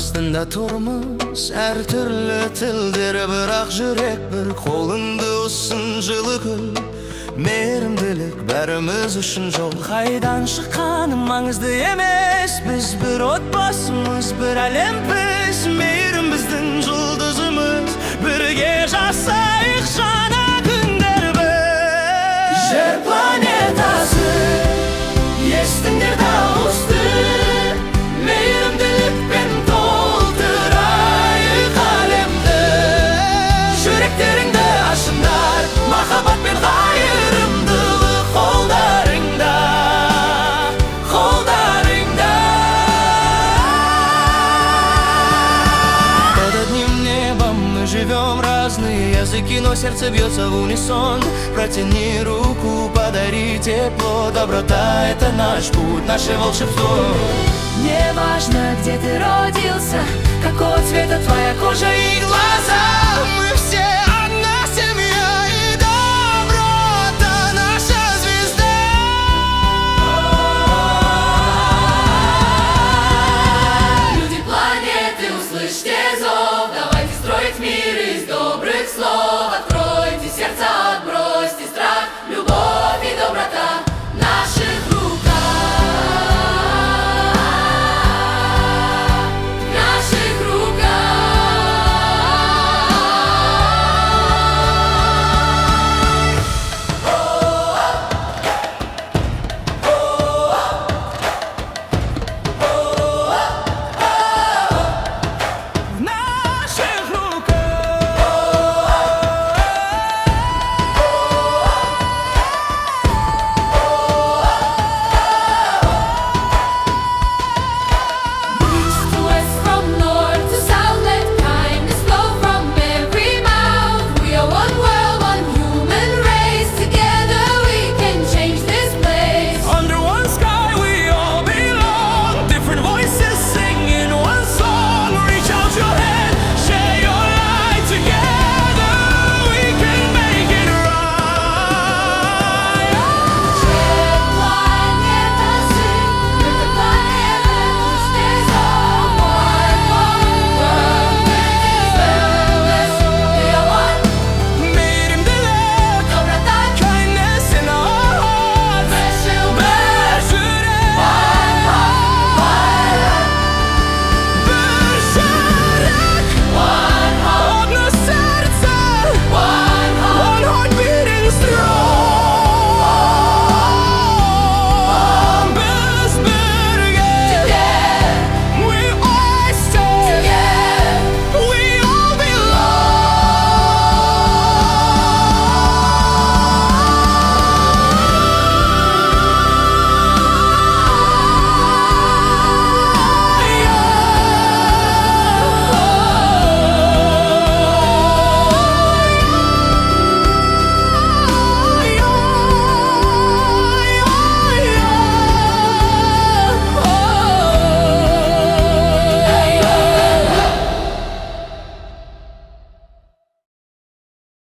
астында тұрмыз, әртүрлі тілдер, бірақ жүрек бір. Қолыңды ұсын жылы күл, мейірімділік бәріміз үшін жол. Қайдан шыққаны маңызды емес, біз бір отбасымыз, бір әлембіз. Мейірім біздің жұлдызымыз, бірге жасайық жаңа күндер біз. Жер планетасы, естіңдер дауысты, мейірімділікпен толтырайық әлемді. Жүректеріңді ашыңдар, махаббатпен қайырымдылық қолдарыңда, қолдарыңда. Под одним небом мы живем, разные языки, но сердце бьется в унисон. Протяни руку, подари тепло, доброта — это наш путь, наше волшебство. Не важно, где ты родился,